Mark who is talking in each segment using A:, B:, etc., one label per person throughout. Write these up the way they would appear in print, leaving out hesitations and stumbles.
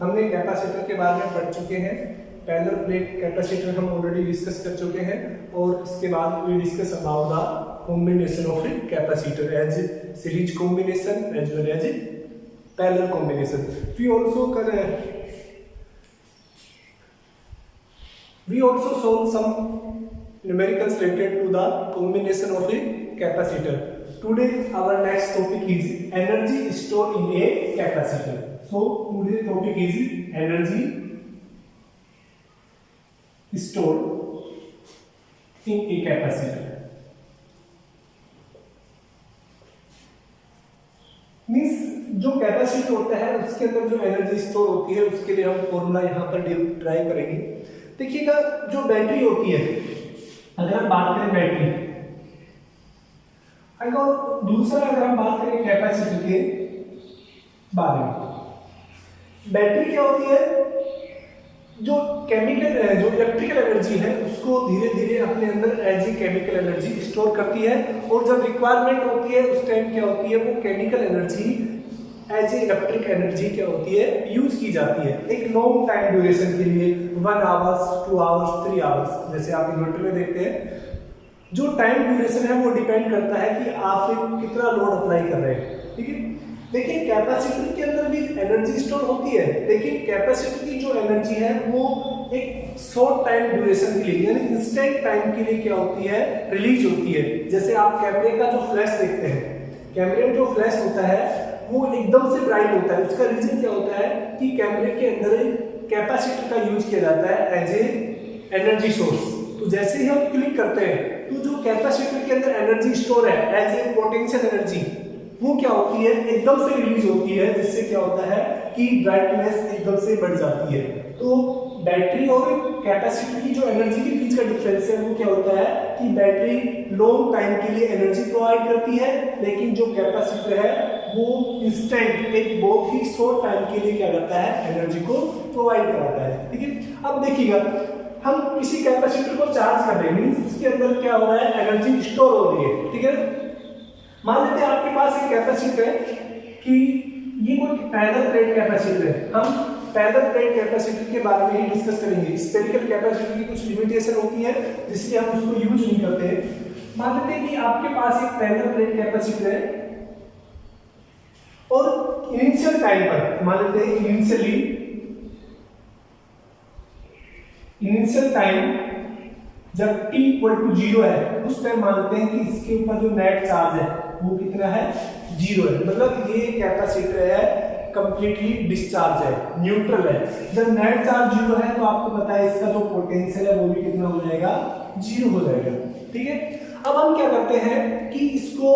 A: हमने कैपेसिटर के बारे में पढ़ चुके हैं। पैरेलल प्लेट कैपेसिटर हम ऑलरेडी डिस्कस कर चुके हैं और इसके बाद we discuss about the combination of capacitor as series combination as well as parallel combination. We also solve some numericals related to the combination of a capacitor. Today our next topic is energy stored in a capacitor. So today's topic is energy stored in a capacitor. Means जो capacitor होता है उसके अंदर जो energy store होती है उसके लिए हम फॉर्मूला यहाँ पर ड्राइव करेंगे। देखिएगा जो बैटरी होती है, अगर हम बात करें बैटरी, अगर दूसरा अगर हम बात करें कैपेसिटर के बारे में, बैटरी क्या होती है, जो इलेक्ट्रिकल एनर्जी है उसको धीरे धीरे अपने अंदर as a chemical energy store करती है और जब रिक्वायरमेंट होती है उस टाइम क्या होती है, वो chemical energy as a electric energy क्या होती है, यूज की जाती है एक लॉन्ग टाइम ड्यूरेशन के लिए, 1 आवर्स 2 आवर्स 3 आवर्स। जैसे आप इन्वर्टर में देखते हैं जो टाइम ड्यूरेशन है वो डिपेंड करता है कि आप कितना लोड अप्लाई कर रहे हैं, ठीक है। लेकिन कैपेसिटर के अंदर भी एनर्जी स्टोर होती है, लेकिन कैपेसिटर की जो एनर्जी है वो एक शॉर्ट टाइम ड्यूरेशन के लिए यानी इंस्टेंट टाइम के लिए क्या होती है, रिलीज होती है। जैसे आप कैमरे का जो फ्लैश देखते हैं, कैमरे में जो फ्लैश होता है वो एकदम से ब्राइट होता है, उसका रीजन क्या होता है कि कैमरे के अंदर कैपेसिटर का यूज किया जाता है एज ए एनर्जी सोर्स। तो जैसे ही हम क्लिक करते हैं तो जो कैपेसिटर के अंदर एनर्जी स्टोर है एज ए पोटेंशियल एनर्जी, वो क्या होती है, एकदम से रिलीज होती है, जिससे क्या होता है कि ब्राइटनेस एकदम से बढ़ जाती है। तो बैटरी और कैपेसिटर की जो एनर्जी के बीच का डिफरेंस है वो क्या होता है कि बैटरी लॉन्ग टाइम के लिए एनर्जी प्रोवाइड करती है, लेकिन जो कैपेसिटर है वो इंस्टेंट एक बहुत ही शॉर्ट टाइम के लिए क्या करता है, एनर्जी को प्रोवाइड कराता है, ठीक है। अब देखिएगा हम किसी कैपेसिटर को चार्ज कर रहे हैं, मींस उसके अंदर क्या हो रहा है, एनर्जी स्टोर हो रही है, ठीक है। मान लेते हैं आपके पास एक कैपेसिटर है कि ये कोई पैरेलल प्लेट कैपेसिटर है। हम पैरेलल प्लेट कैपेसिटर के बारे में ही डिस्कस करेंगे। स्फेरिकल कैपेसिटर की कुछ लिमिटेशन होती है जिसलिए हम उसको यूज नहीं करते हैं। मान लेते हैं कि आपके पास एक पैरेलल प्लेट कैपेसिटर है और इनिशियल टाइम पर मान लेते हैं इनिशियल टाइम जब t इक्वल टू 0 है उस टाइम मान लेते हैं कि इसके ऊपर जो नेट चार्ज है वो कितना है, 0 है। मतलब ये कैपेसिटर है कंप्लीटली डिस्चार्ज है, न्यूट्रल है। जब नेट चार्ज 0 है तो आपको पता है इसका जो पोटेंशियल है वो भी कितना हो जाएगा, 0 हो जाएगा, ठीक है। अब हम क्या करते हैं कि इसको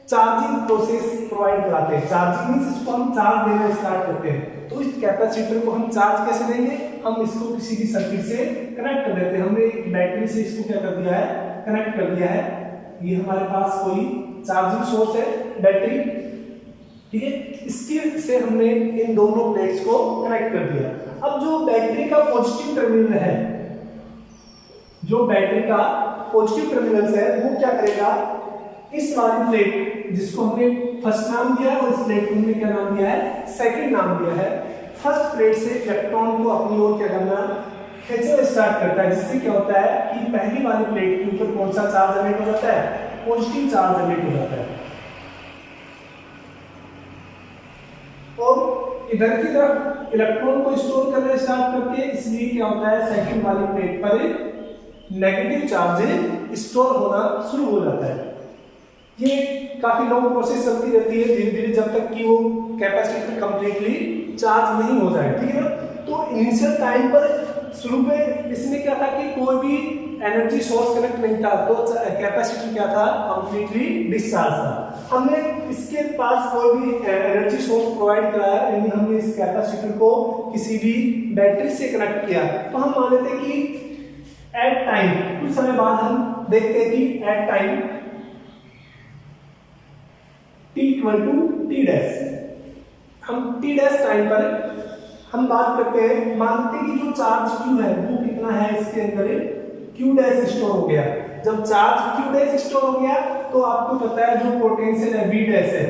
A: चार्जिंग प्रोसेस प्रोवाइड कराते हैं। चार्जिंग मींस इसको हम चार्ज देना स्टार्ट करते हैं। तो इस कैपेसिटर को हम चार्ज कैसे देंगे, हम इसको किसी भी सर्किट से कनेक्ट कर देते हैं। हमने एक बैटरी से इसको क्या कर दिया है, कनेक्ट कर दिया है। ये हमारे पास कोई चार्जिंग सोर्स है बैटरी, ठीक है। इसके से हमने इन दोनों प्लेट्स को कनेक्ट कर दिया। अब जो बैटरी का पॉजिटिव टर्मिनल है, जो बैटरी का पॉजिटिव टर्मिनल है वो क्या करेगा, इस वाली प्लेट जिसको हमने फर्स्ट नाम दिया है और इस प्लेट को हमने क्या नाम दिया है, सेकंड नाम दिया है। फर्स्ट प्लेट से इलेक्ट्रॉन को अपनी ओर क्या करना, खींचना स्टार्ट करता है, जिससे क्या होता है कि पहली वाली प्लेट के ऊपर कौन सा चार्ज जनरेट हो जाता है, पॉजिटिव चार्ज जनरेट हो जाता है। और इधर की तरफ इलेक्ट्रॉन को स्टोर करना स्टार्ट करते हैं, इसलिए क्या होता है सेकंड वाली प्लेट पर नेगेटिव चार्ज स्टोर होना शुरू हो जाता है। ये काफी लॉन्ग प्रोसेस चलती रहती है धीरे धीरे जब तक कि वो कैपेसिटर कंप्लीटली चार्ज नहीं हो जाए, ठीक है ना। तो इनिशियल टाइम पर शुरू में इसमें क्या था कि कोई भी एनर्जी सोर्स कनेक्ट नहीं था, तो कैपेसिटर क्या था, कंप्लीटली डिस्चार्ज था। हमने इसके पास कोई भी एनर्जी सोर्स प्रोवाइड कराया, यानी हमने इस कैपेसिटर को किसी भी बैटरी से कनेक्ट किया, तो हम मान लेते हैं कि एट टाइम, कुछ समय बाद हम देखते हैं कि at time t equal to t dash, हम t डैश टाइम पर हम बात करते हैं, मानते हैं कि जो चार्ज q है वो कितना है, इसके अंदर q डैश स्टोर हो गया। जब चार्ज q डैश स्टोर हो गया तो आपको पता है जो पोटेंशियल है v डैश है,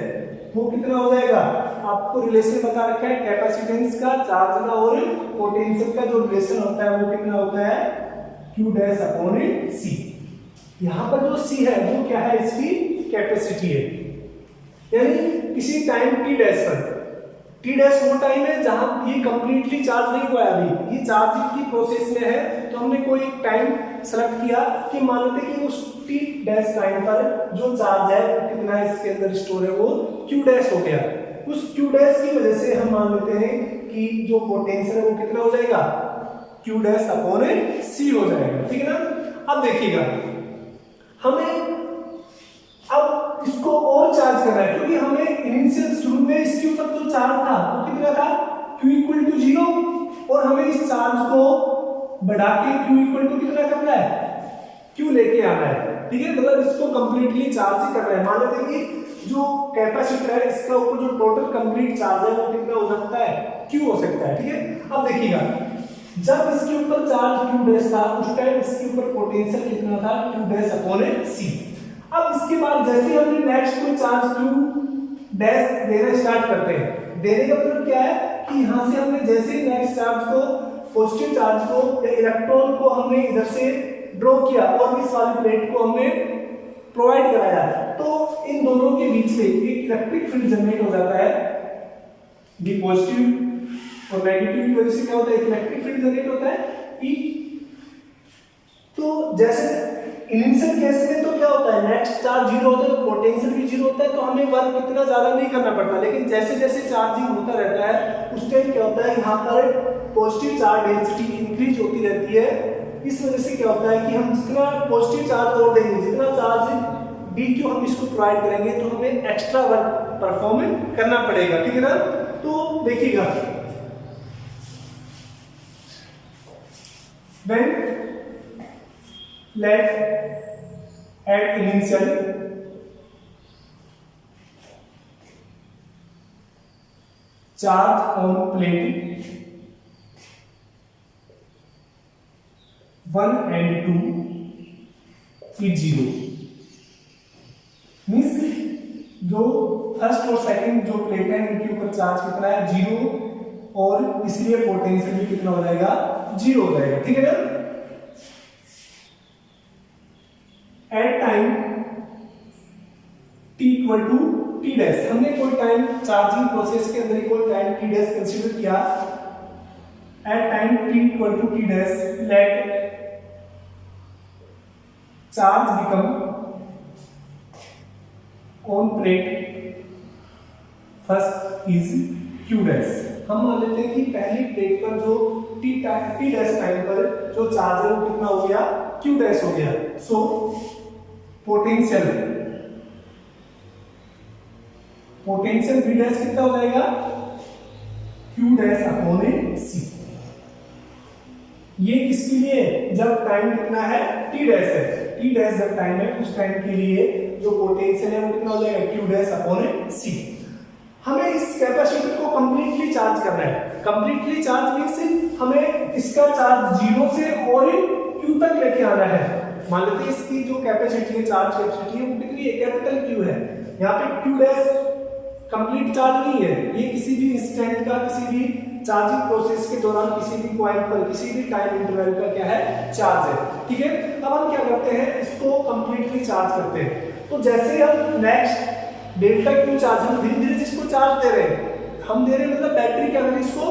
A: वो कितना हो जाएगा, आपको रिलेशन बता रखा है कैपेसिटेंस का, चार्ज का और पोटेंशियल का जो रिलेशन होता है वो कितना होता है Q डैश अपॉन C। यहाँ पर जो C है वो क्या है, इसकी कैपेसिटी है, यानी किसी टाइम t डैश पर, t डैश वो टाइम है जहां ये कंप्लीटली चार्ज नहीं हुआ है, अभी ये चार्जिंग की प्रोसेस में है। तो हमने कोई टाइम सेलेक्ट किया कि मान लेते कि उस t डैश टाइम पर जो चार्ज है वो कितना इसके अंदर स्टोर है, वो q डैश हो गया। उस q डैश की वजह से हम मान लेते हैं कि जो पोटेंशियल है वो कितना हो जाएगा, q डैश अपॉन C हो जाएगा, ठीक है ना। अब देखिएगा हमें अब इसको और चार्ज करना है, क्योंकि हमें इनिशियल शुरू में इसके ऊपर जो चार्ज था वो कितना था, Q इक्वल टू 0, और हमें इस चार्ज को बढ़ा के Q इक्वल टू कितना करना है, Q लेके आना है, ठीक है। मतलब इसको कंप्लीटली चार्ज ही करना है। मान लेते हैं कि जो कैपेसिटर है इसका ऊपर जो टोटल कंप्लीट चार्ज है वो कितना हो सकता है, Q हो सकता है, ठीक है। अब देखिएगा जब इसके ऊपर चार्ज Q डैश था उस टाइम इसके ऊपर पोटेंशियल कितना था, Q डैश अपॉन C। अब इसके बाद जैसे हमने नेक्स्ट कोई चार्ज Q डैश देना स्टार्ट करते हैं, देने का मतलब क्या है कि यहां से हमने जैसे ही नेक्स्ट चार्ज को, पॉजिटिव चार्ज को या इलेक्ट्रॉन को हमने इधर से ड्रॉ किया और इस वाली प्लेट को हमने प्रोवाइड कराया, तो इन दोनों के बीच में एक इलेक्ट्रिक फील्ड जनरेट हो जाता है। डी पॉजिटिव और नेगेटिव की वजह से क्या होता है, इलेक्ट्रिक फील्ड जनरेट होता है E। तो जैसे इनिशियल केस में तो क्या होता है, नेक्स्ट चार्ज 0 होता है तो पोटेंशियल भी 0 होता है, तो हमें वर्क इतना ज्यादा नहीं करना पड़ता। लेकिन जैसे जैसे चार्जिंग होता रहता है उस टाइम क्या होता है, यहाँ पर पॉजिटिव चार्ज डेंसिटी इंक्रीज होती रहती है। इस वजह से क्या होता है कि हम जितना पॉजिटिव चार्ज और देंगे, जितना चार्ज dq हम इसको प्रोवाइड करेंगे, तो हमें एक्स्ट्रा वर्क परफॉर्म करना पड़ेगा, ठीक है ना। तो देखिएगा when let at initial charge on plate 1 and 2 is 0, means जो फर्स्ट और सेकंड जो प्लेट है उनके ऊपर चार्ज कितना है, 0, और इसलिए पोटेंशियल भी कितना हो जाएगा, 0 हो जाएगा, ठीक है ना। At time t equal to t dash, हमने कोई टाइम चार्जिंग प्रोसेस के अंदर कोई टाइम t डैश कंसीडर किया। At time t equal to t dash let charge become on plate first is q dash. हम मान लेते हैं कि पहली प्लेट पर जो t डैश टाइम पर जो चार्ज है वो कितना हो गया, q डैश हो गया। सो पोटेंशियल v डैश कितना हो जाएगा, q डैश अपॉन c। ये किसके लिए, जब टाइम कितना है, t डैश है, t डैश जब टाइम है उस टाइम के लिए जो पोटेंशियल है वो कितना हो जाएगा, q डैश अपॉन c। हमें इस कैपेसिटर को कंप्लीटली चार्ज करना है। कंप्लीटली चार्ज मींस हमें इसका चार्ज 0 से और Q तक लेके आना है। मान लेते हैं इसकी जो कैपेसिटी है, चार्ज कैपेसिटी है वो कितनी है, कैपिटल Q है। यहाँ पे Q डैश कंप्लीट चार्ज नहीं है, ये किसी भी इंस्टेंट का, किसी भी चार्जिंग प्रोसेस के दौरान किसी भी पॉइंट पर किसी भी टाइम इंटरवल का क्या है, चार्ज है, ठीक है। अब हम क्या करते हैं, इसको कंप्लीटली चार्ज करते हैं। तो जैसे हम नेक्स्ट डेल्टा Q चार्ज हम धीरे धीरे जिसको चार्ज दे रहे हैं, हम दे रहे हैं मतलब बैटरी क्या कर इसको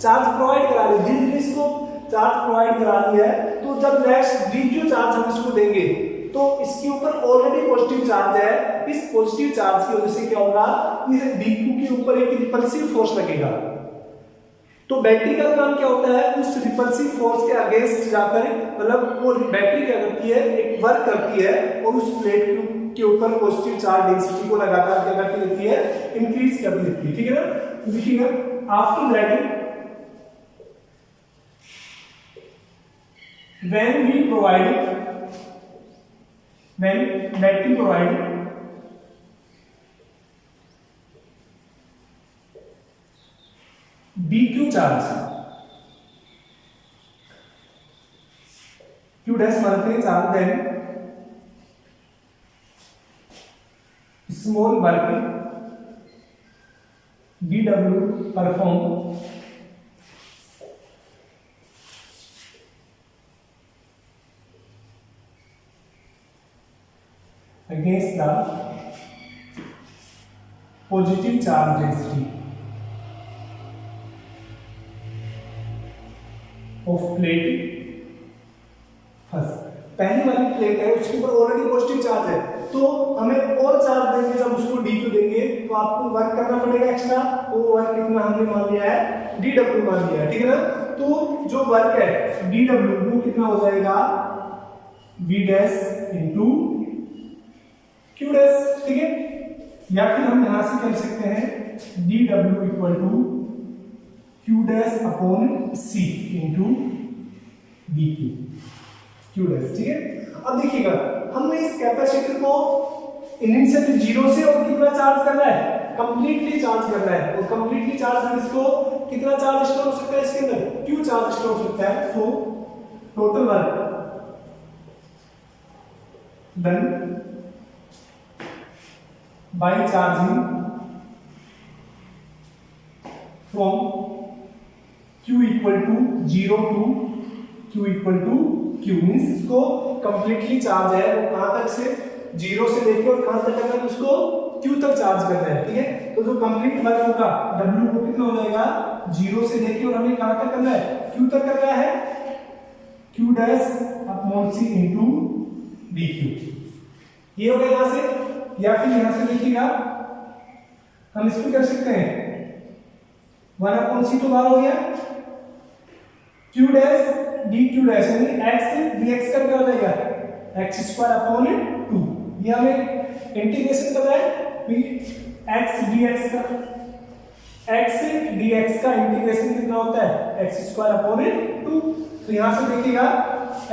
A: चार्ज प्रोवाइड करा रही है, धीरे धीरे इसको चार्ज प्रोवाइड करा रही है। तो जब नेक्स्ट dq चार्ज हम इसको देंगे तो इसके ऊपर ऑलरेडी पॉजिटिव चार्ज है, इस पॉजिटिव चार्ज की वजह से क्या होगा, इस dq के ऊपर एक रिपल्सिव फोर्स लगेगा। तो बैटरी का काम क्या होता है, उस रिपल्सिव फोर्स के अगेंस्ट जाकर, मतलब वो बैटरी क्या करती है, एक वर्क करती है और उस प्लेट के ऊपर पॉजिटिव चार्ज डेंसिटी को लगातार क्या करती रहती है, इंक्रीज करती रहती है, ठीक है ना। देखिएगा after that when battery provide dq charge, q dash मानते हैं charge, then small work DW perform against the positive charge density of plate first. पहली वाली प्लेट है उसके ऊपर ऑलरेडी पॉजिटिव चार्ज है, तो हमें और चार्ज देंगे जब उसको dq देंगे तो आपको वर्क करना पड़ेगा एक्स्ट्रा। वो वर्क कितना हमने मान लिया है, dw मान लिया है, ठीक है ना। तो जो वर्क है dw वो कितना हो जाएगा, v dash into q dash, ठीक है। या फिर हम यहां से कर सकते हैं dw equal to q dash upon c into dq, q dash, ठीक है। अब देखिएगा हमने इस कैपेसिटर को इनिशियली जीरो से और कितना चार्ज करना है, कंप्लीटली चार्ज करना है। और कंप्लीटली चार्ज में इसको कितना चार्ज स्टोर हो सकता है, इसके अंदर q चार्ज स्टोर हो सकता है। So total work done by charging from q equal to 0 to q equal to q, means इसको कंप्लीटली चार्ज है वो कहां तक से, जीरो से लेके और कहां तक करना है, उसको q तक चार्ज करना है, ठीक है। तो जो कंप्लीट वर्क होगा w को कितना हो जाएगा, जीरो से लेके और हमें कहां तक करना है, q तक करना है, q dash upon c into dq। ये हो गया यहां से। या फिर यहां से देखिएगा हम इसको कर सकते हैं 1/c तो बाहर हो गया, q डैश dq डैश यानी x dx का क्या हो जाएगा, x² अपॉन 2। ये हमें इंटीग्रेशन पता है, x dx का इंटीग्रेशन कितना होता है, x² अपॉन 2। तो यहां से देखिएगा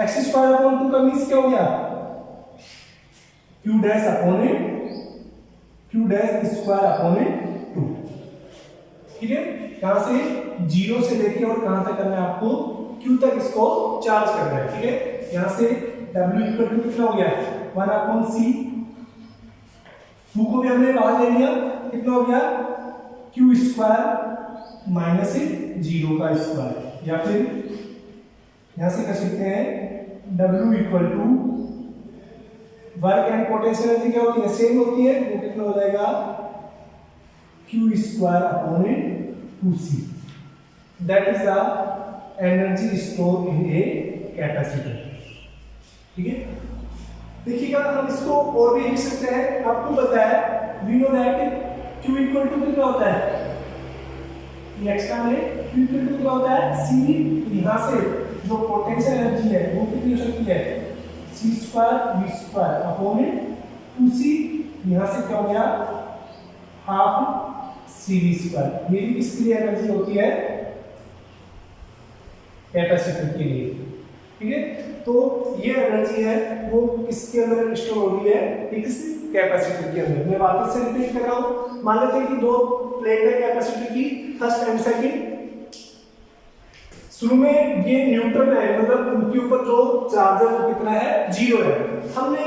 A: x² अपॉन 2 का मींस क्या हो गया, q dash upon q dash square upon 2, ठीक है। यहां से जीरो से लेके और कहां तक करना है आपको, q तक इसको चार्ज करना है, ठीक है। यहां से w इक्वल टू कितना हो गया, 1/c, 2 को भी हमने बाहर ले लिया, कितना हो गया q स्क्वायर माइनस 0 का स्क्वायर। या फिर यहां से कर सकते हैं w equal to work and potential energy क्या होती है, सेम होती है, वो कितना हो जाएगा q square upon 2c, that is the energy store in a capacitor, ठीक है। देखिएगा हम इसको और भी लिख सकते हैं, आपको पता है we know that q equal to कितना होता है, ये एक्स्ट्रा में q इक्वल टू क्या होता है c, यहां से जो पोटेंशियल एनर्जी है वो कितनी हो सकती है, c square v square upon 2c, यहां से क्या हो गया हाफ cv स्क्वायर। ये भी किसके लिए एनर्जी होती है, कैपेसिटर के लिए, ठीक है। तो ये एनर्जी है वो किसके अंदर स्टोर हो रही है, इस कैपेसिटर के अंदर। मैं वापस से रिपीट कर रहा हूं, मान लेते हैं कि दो प्लेट है कैपेसिटर की, फर्स्ट एंड सेकंड। शुरू में ये न्यूट्रल है, मतलब उनके ऊपर जो चार्ज है वो कितना है, 0 है। हमने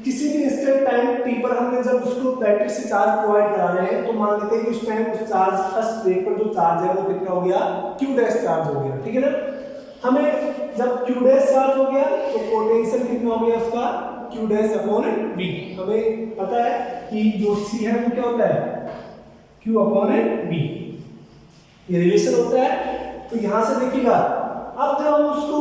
A: किसी भी इंस्टेंट टाइम t पर हमने जब उसको बैटरी से चार्ज प्रोवाइड करा रहे हैं, तो मान लेते हैं कि उस टाइम उस चार्ज फर्स्ट प्लेट पर जो चार्ज है वो कितना हो गया, q डैश चार्ज हो गया, ठीक है ना। हमें जब q डैश चार्ज हो गया तो पोटेंशियल कितना हो गया उसका, q डैश अपॉन v। हमें पता है कि जो c है वो क्या होता है, q अपॉन v, ये रिलेशन होता है। तो यहां से देखिएगा अब जब हम उसको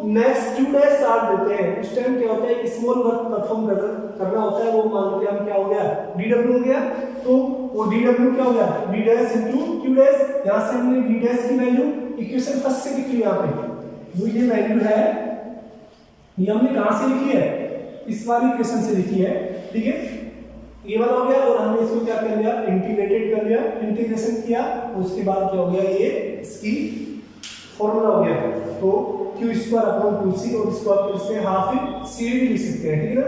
A: नेक्स्ट q डैश चार्ज देते हैं उस टाइम क्या होता है, स्मॉल वर्क परफॉर्म करना होता है, वो मान लो कि हम क्या हो गया, dw हो गया। तो वो dw क्या हो गया, v dash into q dash. यहां से हमने v डैश की वैल्यू इक्वेशन फर्स्ट से लिख ली, यहां पे जो ये वैल्यू है ये हमने कहां से लिखी है, इस वाली इक्वेशन से लिखी है, ठीक है। ये वाला हो गया और हमने इसको क्या कर लिया, इंटीग्रेटेड कर लिया, इंटीग्रेशन किया, उसके बाद क्या हो गया, ये इसकी फॉर्मूला हो गया। तो q स्क्वायर अपॉन 2c और इसको आप फिर से हाफ c भी लिख सकते हैं, ठीक है ना।